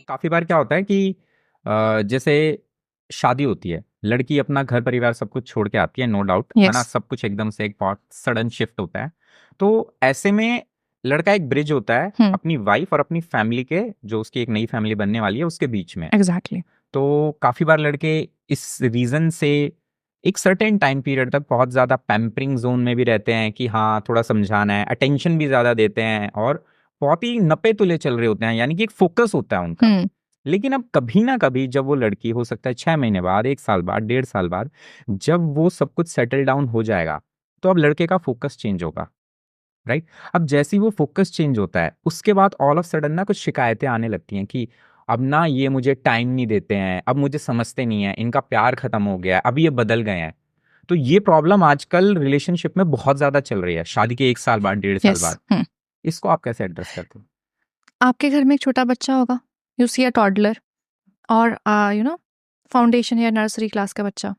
काफी बार क्या होता है कि जैसे शादी होती है, लड़की अपना घर परिवार सब कुछ छोड़ के आती है, नो डाउट, है ना, यस। सब कुछ एकदम से एक बहुत सडन शिफ्ट होता है। तो ऐसे में लड़का एक ब्रिज होता है हम्म। अपनी वाइफ और अपनी फैमिली के, जो उसकी एक नई फैमिली बनने वाली है उसके बीच में। एग्जैक्टली। तो काफी बार लड़के इस रीजन से एक सर्टेन टाइम पीरियड तक बहुत ज्यादा पैम्परिंग जोन में भी रहते हैं कि हाँ थोड़ा समझाना है, अटेंशन भी ज्यादा देते हैं और बहुत ही नपे तुले चल रहे होते हैं, यानी कि एक फोकस होता है उनका। हम्म। लेकिन अब कभी ना कभी जब वो लड़की, हो सकता है 6 महीने बाद, 1 साल बाद, 1.5 साल बाद, जब वो सब कुछ सेटल डाउन हो जाएगा, तो अब लड़के का फोकस चेंज होगा, राइट। अब जैसे ही वो फोकस चेंज होता है, उसके बाद ऑल ऑफ सडन ना कुछ शिकायतें आने लगती हैं कि अब ना ये मुझे टाइम नहीं देते हैं, अब मुझे समझते नहीं है, इनका प्यार खत्म हो गया है, अब ये बदल गए हैं। तो ये प्रॉब्लम आजकल रिलेशनशिप में बहुत ज्यादा चल रही है, शादी के 1 साल बाद, 1.5 साल यस। बाद। इसको आप कैसे एड्रेस करते हो? आपके घर में एक छोटा बच्चा होगा, यू सी अ टॉडलर, और फाउंडेशन या नर्सरी क्लास का बच्चा।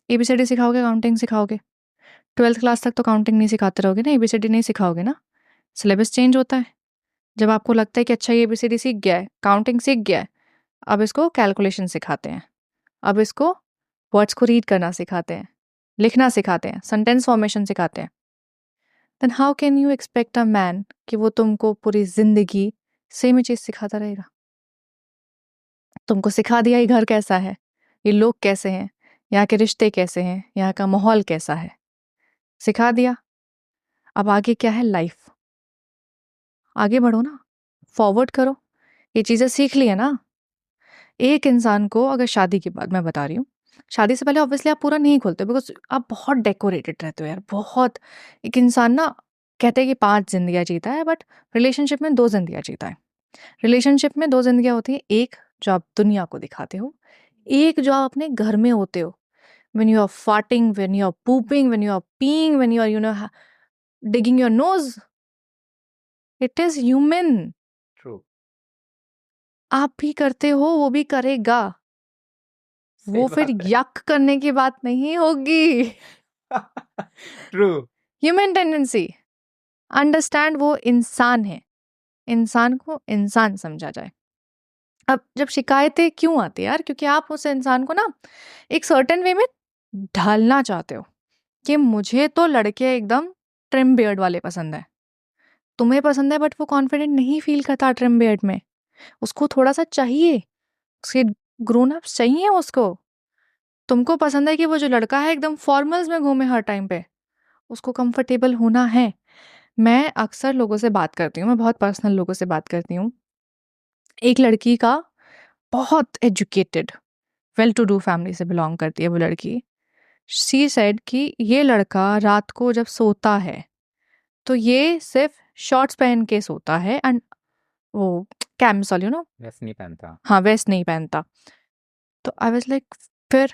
एबीसीडी सिखाओगे, काउंटिंग सिखाओगे? 12th क्लास तक तो काउंटिंग नहीं सिखाते रहोगे ना, एबीसीडी नहीं सिखाओगे ना। सिलेबस चेंज होता है। जब आपको लगता है कि अच्छा ये एबीसीडी सीख गया है, काउंटिंग सीख गया है, अब इसको कैलकुलेशन सिखाते हैं, अब इसको वर्ड्स को रीड करना सिखाते हैं, लिखना सिखाते हैं, सेंटेंस फॉर्मेशन सिखाते हैं। Then how can you expect a man कि वो तुमको पूरी जिंदगी सेम ही चीज सिखाता रहेगा? तुमको सिखा दिया ये घर कैसा है, ये लोग कैसे हैं, यहाँ के रिश्ते कैसे हैं, यहाँ का माहौल कैसा है, सिखा दिया। अब आगे क्या है? लाइफ। आगे बढ़ो ना, फॉरवर्ड करो। ये चीजें सीख ली है ना। एक इंसान को अगर शादी के बाद, मैं बता रही हूँ, शादी से पहले ऑब्वियसली आप पूरा नहीं खोलते बिकॉज आप बहुत डेकोरेटेड रहते हो यार, बहुत। एक इंसान ना, कहते हैं कि 5 जिंदगियां जीता है, बट रिलेशनशिप में 2 जिंदगियां जीता है। रिलेशनशिप में 2 जिंदगियां होती है, एक जो आप दुनिया को दिखाते हो, एक जो आप अपने घर में होते हो। when you are farting, when you are pooping, when you are peeing, when you are digging your nose, it is human. True. आप भी करते हो, वो भी करेगा। सही वो फिर बात है। यक करने की बात नहीं होगी। ट्रू। ह्यूमन टेंडेंसी, अंडरस्टैंड, वो इंसान है, इंसान को इंसान समझा जाए। अब जब शिकायतें क्यों आती है यार, क्योंकि आप उस इंसान को ना एक सर्टेन वे में ढालना चाहते हो कि मुझे तो लड़के एकदम ट्रिम बियर्ड वाले पसंद है। तुम्हें पसंद है बट वो कॉन्फिडेंट नहीं फील करता ट्रिम बियर्ड में, उसको थोड़ा सा चाहिए, उसके ग्रोन अप चाहिए उसको। तुमको पसंद है कि वो जो लड़का है एकदम फॉर्मल्स में घूमे हर टाइम पे, उसको कंफर्टेबल होना है। मैं अक्सर लोगों से बात करती हूँ, मैं बहुत पर्सनल लोगों से बात करती हूँ। एक लड़की का, बहुत educated, well to do family से बिलोंग करती है वो लड़की। शी सेड कि ये लड़का रात को जब सोता है तो ये सिर्फ शॉर्ट्स पहन के सोता है, एंड वो कैम्सॉल वैसे नहीं पहनता। हाँ, वेस्ट नहीं पहनता। तो आई वाज लाइक, फिर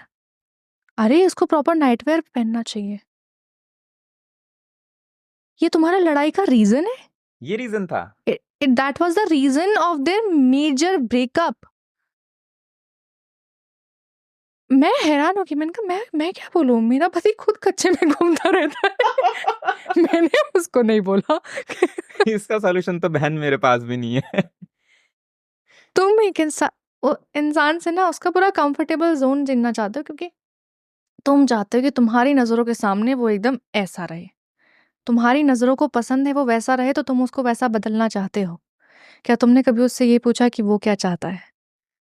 अरे इसको प्रॉपर नाइटवेयर पहनना चाहिए। ये तुम्हारा लड़ाई का रीजन है? ये रीजन था। That was the reason of their major breakup. मैं हैरान हो गई, मैंने कहा मैं क्या बोलूं, मेरा पति खुद कच्चे में घूमता रहता है। मैंने उसको नहीं बोला। इसका सॉल्यूशन तो बहन मेरे पास भी नहीं है। तुम एक इंसान से ना उसका पूरा कंफर्टेबल जोन जीना चाहते हो, क्योंकि तुम चाहते हो कि तुम्हारी नजरों के सामने वो एकदम ऐसा रहे, तुम्हारी नजरों को पसंद है वो वैसा रहे, तो तुम उसको वैसा बदलना चाहते हो। क्या तुमने कभी उससे ये पूछा कि वो क्या चाहता है,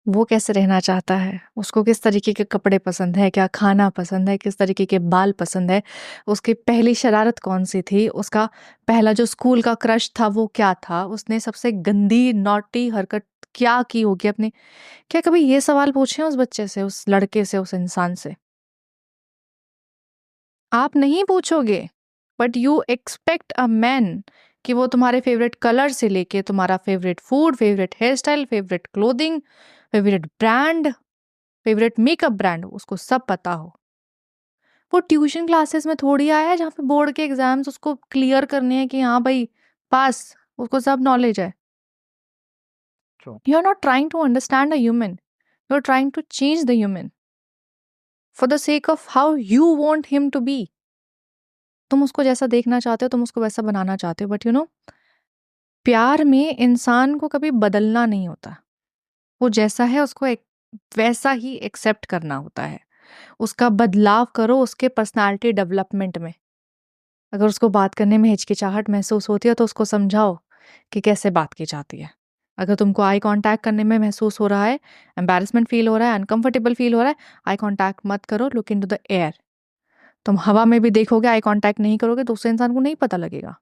वो कैसे रहना चाहता है, उसको किस तरीके के कपड़े पसंद है, क्या खाना पसंद है, किस तरीके के बाल पसंद है, उसकी पहली शरारत कौन सी थी, उसका पहला जो स्कूल का क्रश था वो क्या था, उसने सबसे गंदी नॉटी हरकत क्या की होगी अपने? क्या कभी ये सवाल पूछे हैं उस बच्चे से, उस लड़के से, उस इंसान से? आप नहीं पूछोगे, but you expect a man कि वो तुम्हारे फेवरेट कलर से लेके तुम्हारा favourite food, favourite hair style, favourite clothing, favourite brand, favourite makeup brand, उसको सब पता हो। वो ट्यूशन क्लासेस में थोड़ी आया है जहाँ पे बोर्ड के एग्जाम्स उसको क्लियर करने हैं कि हाँ भाई पास, उसको सब नॉलेज है। True. You are not trying to understand a human, you are trying to change the human for the sake of how you want him to be. तुम उसको जैसा देखना चाहते हो, तुम उसको वैसा बनाना चाहते हो, बट प्यार में इंसान को कभी बदलना नहीं होता। वो जैसा है उसको वैसा ही एक्सेप्ट करना होता है। उसका बदलाव करो उसके पर्सनालिटी डेवलपमेंट में। अगर उसको बात करने में हिचकिचाहट महसूस होती है तो उसको समझाओ कि कैसे बात की जाती है। अगर तुमको आई कांटेक्ट करने में महसूस हो रहा है, एम्बैरेसमेंट फील हो रहा है, अनकंफर्टेबल फील हो रहा है, आई कांटेक्ट मत करो, लुक इनटू द एयर। तुम हवा में भी देखोगे, आई कांटेक्ट नहीं करोगे, दूसरे इंसान को नहीं पता लगेगा।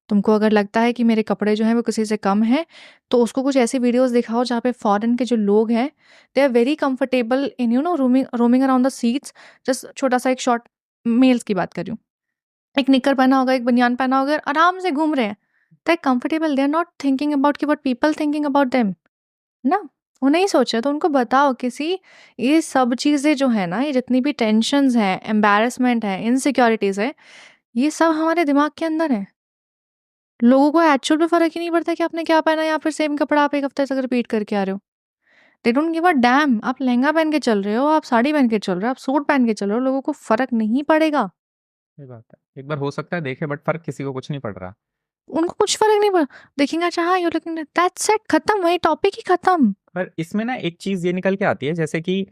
तुमको अगर लगता है कि मेरे कपड़े जो हैं वो किसी से कम हैं, तो उसको कुछ ऐसी वीडियोस दिखाओ जहाँ पे फॉरेन के जो लोग हैं, they are very comfortable in roaming around the seats. Just छोटा सा एक शॉर्ट, मेल्स की बात कर रही हूँ, एक निकर पहना होगा, एक बनियान पहना होगा, आराम से घूम रहे हैं। They comfortable, they are not thinking about कि what people thinking about them ना। वो नहीं सोच रहे, तो उनको बताओ किसी, ये सब चीज़ें जो है ना, ये जितनी भी टेंशन्स हैं, एम्बैरेसमेंट है, इनसिक्योरिटीज है, ये सब हमारे दिमाग के अंदर है। लोगों को एक्चुअल में फर्क ही नहीं पड़ता कि आपने क्या पहना है, या फिर सेम कपड़ा आप एक हफ्ते तक रिपीट करके आ रहे हो। They don't give a dam. आप लहंगा पहन के चल रहे हो, आप साड़ी पहन के चल रहे हो, आप सूट पहन के चल रहे हो, लोगों को फर्क नहीं पड़ेगा। ये बात है, एक बार हो सकता है देखे, बट फर्क किसी को कुछ नहीं पड़ रहा। उनको कुछ फर्क नहीं पड़ा, देखेंगे अच्छा हाँ यू लुकिंग, दैट्स इट, खत्म, वही टॉपिक ही खत्म। पर इसमें ना एक चीज ये निकल के आती है, जैसे कि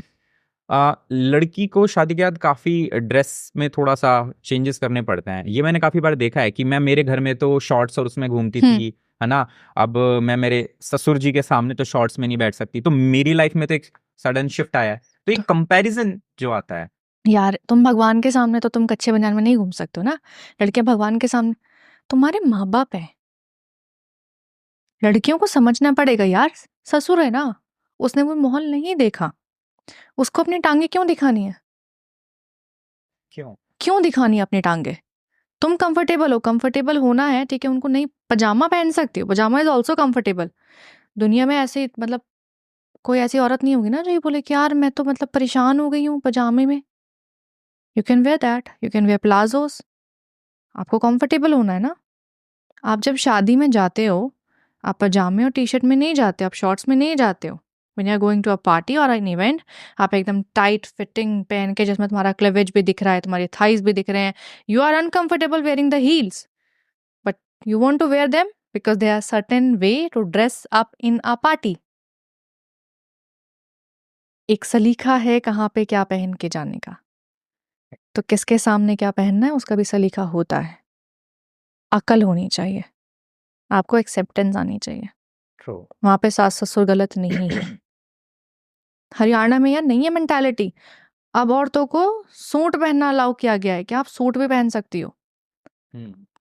लड़की को शादी के बाद काफी ड्रेस में थोड़ा सा चेंजेस करने पड़ते हैं। ये मैंने काफी बार देखा है कि मैं मेरे घर में तो शॉर्ट्स और उसमें घूमती थी, है ना। अब मैं मेरे ससुर जी के सामने तो शॉर्ट्स में नहीं बैठ सकती, तो मेरी लाइफ में तो एक सडन शिफ्ट आया है। तो एक कंपैरिजन जो आता है, यार तुम भगवान के सामने तो तुम कच्चे बनियान में नहीं घूम सकते हो ना। लड़कियां भगवान के सामने, तुम्हारे माँ बाप है, लड़कियों को समझना पड़ेगा यार। ससुर है ना, उसने वो माहौल नहीं देखा, उसको अपनी टांगे क्यों दिखानी है? क्यों? क्यों दिखानी है अपनी टांगे? तुम कंफर्टेबल हो, कंफर्टेबल होना है ठीक है, उनको नहीं, पजामा पहन सकती हो, पजामा इज ऑल्सो कंफर्टेबल। दुनिया में ऐसे मतलब कोई ऐसी औरत नहीं होगी ना जो ये बोले कि यार मैं तो मतलब परेशान हो गई हूँ पजामे में। You can wear that, you can wear palazzos. आपको कंफर्टेबल होना है ना। आप जब शादी में जाते हो, आप पजामे और टी शर्ट में नहीं जाते, आप शॉर्ट्स में नहीं जाते हो। When you are going to a party और एन इवेंट, आप एकदम टाइट फिटिंग पहन के, जिसमें तुम्हारा क्लेवेज भी दिख रहा है, तुम्हारे थाइज भी दिख रहे हैं, you are uncomfortable wearing the heels, but you want to wear them because they are certain way to dress up in a party. एक सलीका है कहाँ पे क्या पहन के जाने का, तो किसके सामने क्या पहनना है उसका भी सलीका होता है। अकल होनी चाहिए, आपको एक्सेप्टेंस आनी चाहिए। ट्रू। वहां पे सास ससुर गलत नहीं है। हरियाणा में यार नहीं है मेंटालिटी। अब औरतों को सूट पहनना अलाउ किया गया है कि आप सूट भी पहन सकती हो।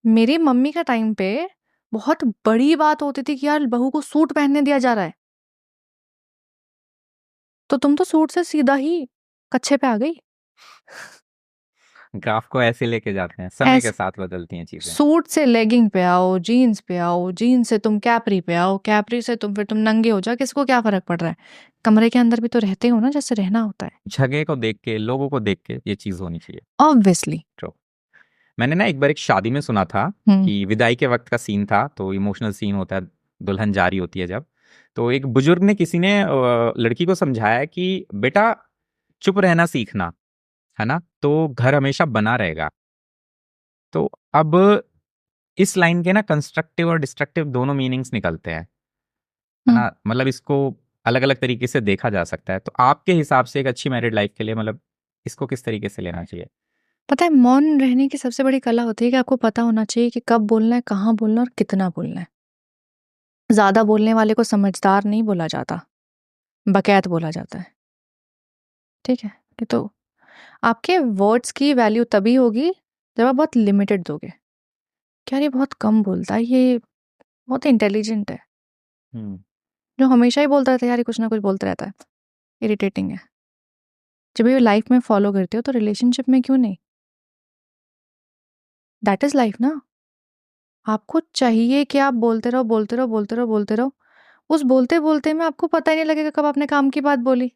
मेरी मम्मी का टाइम पे बहुत बड़ी बात होती थी कि यार बहू को सूट पहनने दिया जा रहा है, तो तुम तो सूट से सीधा ही कच्छे पे आ गई। ग्राफ को ऐसे लेके जाते हैं, समय के साथ बदलती हैं चीजें। सूट से लेगिंग पे आओ, जीन्स पे आओ, जीन्स से तुम कैपरी पे आओ, कैपरी से तुम फिर तुम नंगे हो जाओ, किसको क्या फर्क पड़ रहा है? कमरे के अंदर भी तो रहते हो ना जैसे रहना होता है। जगह को देख के, लोगों को देख के ये चीज होनी चाहिए। ऑब्वियसली। ट्रू। मैंने ना एक बार एक शादी में सुना था कि विदाई के वक्त का सीन था, तो इमोशनल सीन होता है, दुल्हन जा रही होती है जब, तो एक बुजुर्ग ने, किसी ने लड़की को समझाया कि बेटा चुप रहना सीखना, है ना, तो घर हमेशा बना रहेगा। तो अब इस लाइन के ना कंस्ट्रक्टिव और डिस्ट्रक्टिव दोनों मीनिंग्स निकलते हैं, है ना। मतलब इसको अलग अलग तरीके से देखा जा सकता है। तो आपके हिसाब से एक अच्छी मैरिड लाइफ के लिए मतलब इसको किस तरीके से लेना चाहिए? पता है, मौन रहने की सबसे बड़ी कला होती है कि आपको पता होना चाहिए कि कब बोलना है, कहाँ बोलना है और कितना बोलना है। ज्यादा बोलने वाले को समझदार नहीं बोला जाता, बकैत बोला जाता है। ठीक है, कि तो आपके वर्ड्स की वैल्यू तभी होगी जब आप बहुत लिमिटेड दोगे। क्या ये बहुत कम बोलता है, ये बहुत इंटेलिजेंट है, जो हमेशा ही बोलता रहता है यार, ये कुछ ना कुछ बोलता रहता है, इरिटेटिंग है। जब ये लाइफ में फॉलो करते हो तो रिलेशनशिप में क्यों नहीं? दैट इज लाइफ ना। आपको चाहिए कि आप बोलते रहो, बोलते रहो, बोलते रहो, बोलते रहो। उस बोलते बोलते में आपको पता ही नहीं लगेगा कब आपने काम की बात बोली।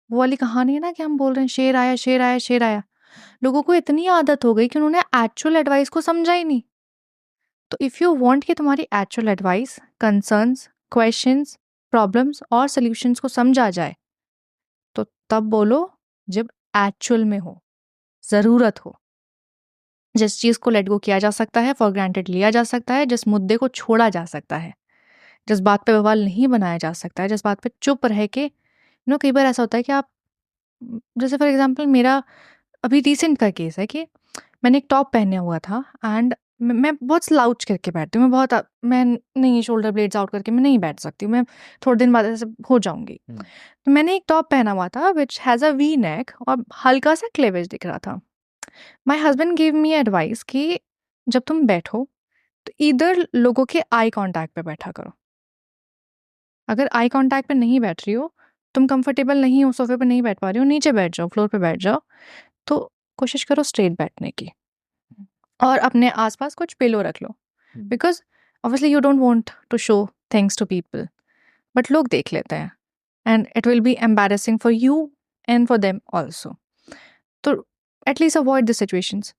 वो वाली कहानी है ना कि हम बोल रहे हैं शेर आया, शेर आया, शेर आया। लोगों को इतनी आदत हो गई कि उन्होंने एक्चुअल एडवाइस को समझा ही नहीं। तो इफ़ यू वांट कि तुम्हारी actual advice, concerns, questions, problems और सॉल्यूशंस को समझा जाए, तो तब बोलो जब एक्चुअल में हो, ज़रूरत हो, जिस चीज़ को लेट गो किया जा सकता है, फॉर ग्रांटेड लिया जा सकता है, जिस मुद्दे को छोड़ा जा सकता है। जिस बात पे बवाल नहीं बनाया जा सकता है, जिस बात पे चुप रह के कई बार ऐसा होता है कि आप जैसे फॉर एग्जांपल मेरा अभी रिसेंट का केस है कि मैंने एक टॉप पहना हुआ था एंड मैं बहुत स्लाउच करके बैठती हूँ, मैं नहीं शोल्डर ब्लेड्स आउट करके मैं नहीं बैठ सकती हूँ, मैं थोड़े दिन बाद ऐसे हो जाऊंगी। तो मैंने एक टॉप पहना हुआ था which has a V neck और हल्का सा क्लेवेज दिख रहा था। My husband give me advice कि जब तुम बैठो तो इधर लोगों के आई कांटेक्ट पे बैठा करो। अगर आई कांटेक्ट पे नहीं बैठ रही हो, तुम कंफर्टेबल नहीं हो, सोफे पे नहीं बैठ पा रही हो, नीचे बैठ जाओ, फ्लोर पे बैठ जाओ, तो कोशिश करो स्ट्रेट बैठने की और अपने आसपास कुछ पिलो रख लो, because obviously you don't want to show things to people, but लोग देख लेते हैं and it will be embarrassing for you and for them also. तो एटलीस्ट अवॉइड द सिचुएशंस।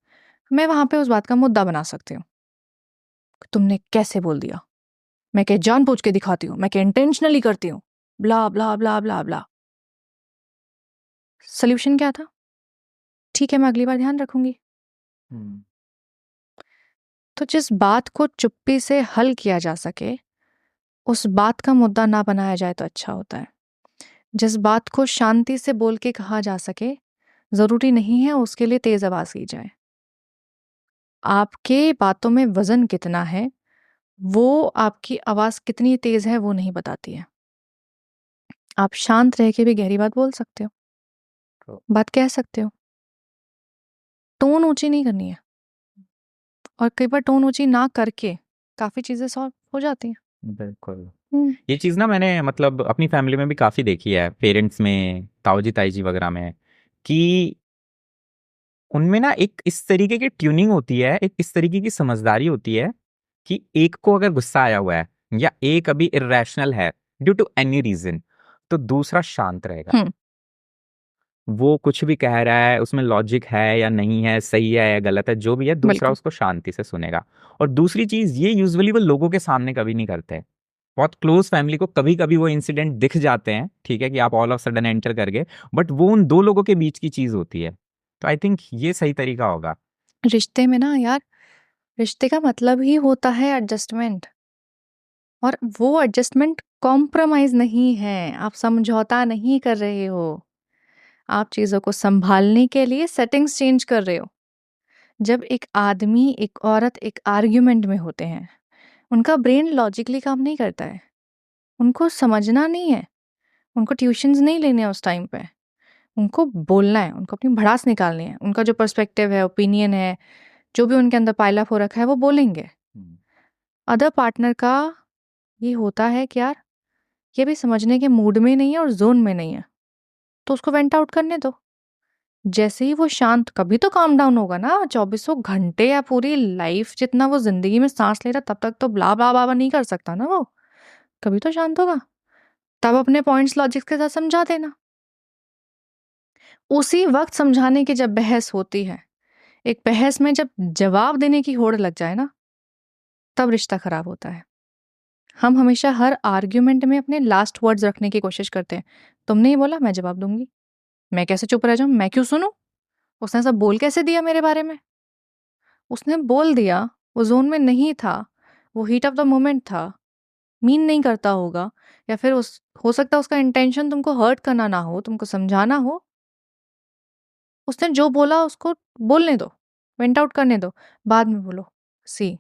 मैं वहाँ पे उस बात का मुद्दा बना सकती हूँ, तुमने कैसे बोल दिया, मैं क्या जानबूझ के दिखाती हूँ, मैं क्या इंटेंशनली करती हूँ, ब्ला ब्ला ब्ला ब्ला ब्ला। सोल्यूशन क्या था? ठीक है, मैं अगली बार ध्यान रखूंगी। तो जिस बात को चुप्पी से हल किया जा सके उस बात का मुद्दा ना बनाया जाए तो अच्छा होता है। जिस बात को शांति से बोल के कहा जा सके, जरूरी नहीं है उसके लिए तेज आवाज की जाए। आपके बातों में वजन कितना है वो आपकी आवाज कितनी तेज है वो नहीं बताती है। आप शांत रह के भी गहरी बात बोल सकते हो, बात कह सकते हो, टोन ऊंची नहीं करनी है। और कई बार टोन ऊंची ना करके काफी चीजें सॉल्व हो जाती हैं। बिल्कुल। ये चीज ना मैंने मतलब अपनी फैमिली में भी काफी देखी है, पेरेंट्स में, ताऊजी ताईजी वगैरह में, कि उनमें ना एक इस तरीके की ट्यूनिंग होती है, एक इस तरीके की समझदारी होती है कि एक को अगर गुस्सा आया हुआ है या एक अभी इरेशनल है ड्यू टू एनी रीजन, तो दूसरा शांत रहेगा। वो कुछ भी कह रहा है उसमें लॉजिक है या नहीं है, सही है या गलत है, जो भी है दूसरा बिल्कुल। उसको शांति से सुनेगा। और दूसरी चीज ये यूजुअली वो लोगों के सामने कभी नहीं करते। बहुत क्लोज फैमिली को कभी कभी वो इंसिडेंट दिख जाते हैं, ठीक है, कि आप ऑल ऑफ सडन एंटर कर गए, बट वो उन दो लोगों के बीच की चीज होती है। तो आई थिंक ये सही तरीका होगा। रिश्ते में ना यार, रिश्ते का मतलब ही होता है एडजस्टमेंट, और वो एडजस्टमेंट कॉम्प्रोमाइज नहीं है। आप समझौता नहीं कर रहे हो, आप चीजों को संभालने के लिए सेटिंग्स चेंज कर रहे हो। जब एक आदमी एक औरत एक आर्ग्यूमेंट में होते हैं, उनका ब्रेन लॉजिकली काम नहीं करता है, उनको समझना नहीं है, उनको ट्यूशंस नहीं लेने हैं उस टाइम पे, उनको बोलना है, उनको अपनी भड़ास निकालनी है, उनका जो पर्सपेक्टिव है, ओपिनियन है, जो भी उनके अंदर पाइल अप हो रखा है वो बोलेंगे। अदर पार्टनर का ये होता है कि यार ये भी समझने के मूड में नहीं है और जोन में नहीं है, तो उसको वेंट आउट करने दो। जैसे ही वो शांत, कभी तो काम डाउन होगा ना, 24 घंटे या पूरी लाइफ जितना वो जिंदगी में सांस ले रहा तब तक तो ब्ला ब्ला ब्ला नहीं कर सकता ना वो, कभी तो शांत होगा, तब अपने पॉइंट्स लॉजिक के साथ समझा देना। उसी वक्त समझाने की जब बहस होती है, एक बहस में जब जवाब देने की होड़ लग जाए ना, तब रिश्ता खराब होता है। हम हमेशा हर आर्ग्यूमेंट में अपने लास्ट वर्ड्स रखने की कोशिश करते हैं। तुमने ही बोला, मैं जवाब दूंगी, मैं कैसे चुप रह जाऊं, मैं क्यों सुनूं, उसने सब बोल कैसे दिया मेरे बारे में। उसने बोल दिया, वो जोन में नहीं था, वो हीट ऑफ द मोमेंट था, मीन नहीं करता होगा, या फिर उस हो सकता है उसका इंटेंशन तुमको हर्ट करना ना हो, तुमको समझाना हो। उसने जो बोला उसको बोलने दो, वेंट आउट करने दो, बाद में बोलो सी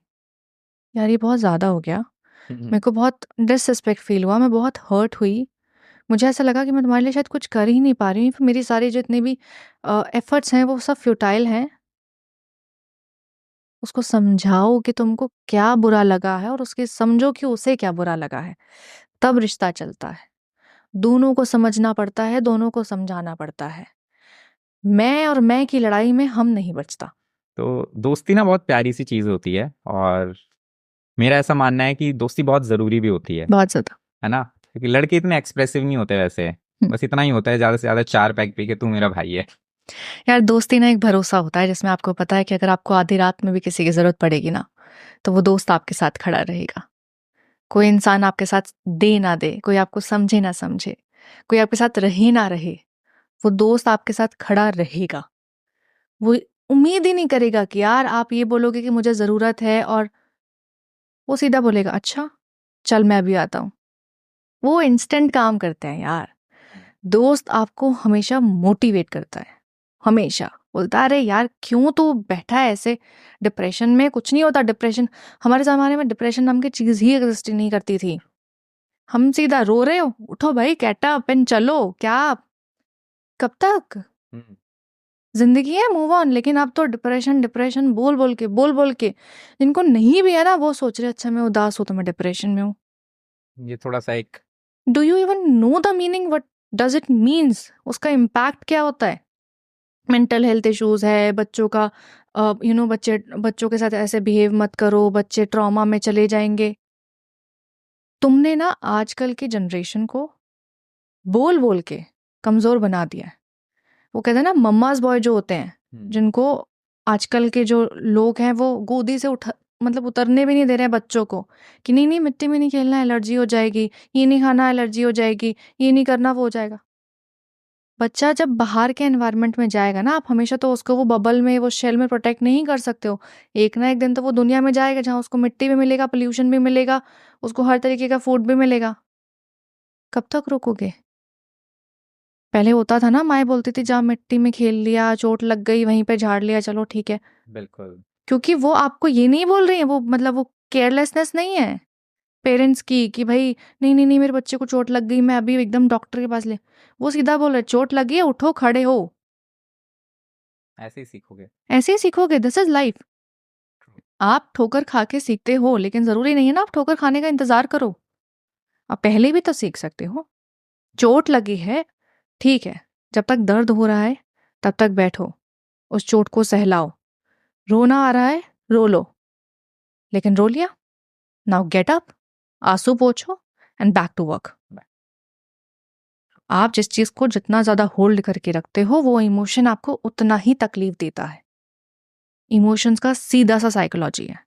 यार ये बहुत ज़्यादा हो गया, मेरे को बहुत डिसरिस्पेक्ट फील हुआ, मैं बहुत हर्ट हुई, मुझे ऐसा लगा कि मैं तुम्हारे लिए शायद कुछ कर ही नहीं पा रही हूँ, फिर मेरी सारी जितनी भी एफर्ट्स हैं वो सब फ्यूटाइल हैं। उसको समझाओ कि तुमको क्या बुरा लगा है और उसके समझो कि उसे क्या बुरा लगा है, तब रिश्ता चलता है। दोनों को समझना पड़ता है, दोनों को समझाना पड़ता है। मैं और मैं की लड़ाई में हम नहीं बचता। तो दोस्ती ना बहुत प्यारी सी चीज होती है, और मेरा ऐसा मानना है कि दोस्ती बहुत जरूरी भी होती बहुत ज्यादा। है ना, क्योंकि लड़के इतने एक्सप्रेसिव नहीं होते वैसे, बस इतना ही होता है ज्यादा से ज्यादा 4 पैक पी के तू मेरा भाई है। यार दोस्ती ना एक भरोसा होता है जिसमें आपको पता है कि अगर आपको आधी रात में भी किसी की जरूरत पड़ेगी ना, तो वो दोस्त आपके साथ खड़ा रहेगा। कोई इंसान आपके साथ दे ना दे, कोई आपको समझे ना समझे, कोई आपके साथ रहे ना रहे, वो दोस्त आपके साथ खड़ा रहेगा। वो उम्मीद ही नहीं करेगा कि यार आप ये बोलोगे कि मुझे जरूरत है, और वो सीधा बोलेगा अच्छा चल मैं भी आता हूँ। वो इंस्टेंट काम करते हैं यार। दोस्त आपको हमेशा मोटिवेट करता है, हमेशा बोलता है अरे यार क्यों तू बैठा है ऐसे डिप्रेशन में, कुछ नहीं होता डिप्रेशन। हमारे ज़माने में डिप्रेशन नाम की चीज़ ही एग्जिस्ट नहीं करती थी। हम सीधा रो रहे हो, उठो भाई गेट अप एंड चलो, क्या कब तक जिंदगी है, मूव ऑन। लेकिन अब तो डिप्रेशन डिप्रेशन बोल बोल के जिनको नहीं भी है ना वो सोच रहे अच्छा मैं उदास हूँ तो मैं डिप्रेशन में हूँ। ये थोड़ा सा एक do you even know the meaning, what does it means, उसका इम्पैक्ट क्या होता है। मेंटल हेल्थ इश्यूज है बच्चों का, बच्चों के साथ ऐसे बिहेव मत करो, बच्चे ट्रॉमा में चले जाएंगे। तुमने ना आजकल की जनरेशन को बोल बोल के कमजोर बना दिया है। वो कहते हैं ना मम्माज बॉय जो होते हैं, जिनको आजकल के जो लोग हैं वो गोदी से उतरने भी नहीं दे रहे हैं बच्चों को, कि नहीं नहीं मिट्टी में नहीं खेलना, एलर्जी हो जाएगी, ये नहीं खाना एलर्जी हो जाएगी, ये नहीं करना वो हो जाएगा। बच्चा जब बाहर के एनवायरनमेंट में जाएगा ना, आप हमेशा तो उसको वो बबल में, वो शेल में प्रोटेक्ट नहीं कर सकते हो। एक ना एक दिन तो वो दुनिया में जाएगा जहाँ उसको मिट्टी भी मिलेगा, पोल्यूशन भी मिलेगा, उसको हर तरीके का फूड भी मिलेगा। कब तक रोकोगे। पहले होता था ना, माएँ बोलती थी जा मिट्टी में खेल लिया, चोट लग गई वहीं पे झाड़ लिया, चलो ठीक है। बिल्कुल क्योंकि वो आपको ये नहीं बोल रही है, वो केयरलेसनेस नहीं है पेरेंट्स की कि भाई नहीं नहीं नहीं मेरे बच्चे को चोट लग गई, मैं अभी एकदम डॉक्टर के पास ले। वो सीधा बोल रहे चोट लगी है, उठो खड़े हो। ऐसे ही सीखोगे। ऐसे ही सीखोगे, दिस इज लाइफ। आप ठोकर खा के सीखते हो, लेकिन जरूरी नहीं है ना आप ठोकर खाने का इंतजार करो, आप पहले भी तो सीख सकते हो। चोट लगी है ठीक है, जब तक दर्द हो रहा है तब तक बैठो, उस चोट को सहलाओ। रोना आ रहा है रो लो, लेकिन रो लिया, नाउ गेट अप, आंसू पोछो एंड बैक टू वर्क। आप जिस चीज को जितना ज्यादा होल्ड करके रखते हो वो इमोशन आपको उतना ही तकलीफ देता है। इमोशंस का सीधा सा साइकोलॉजी है।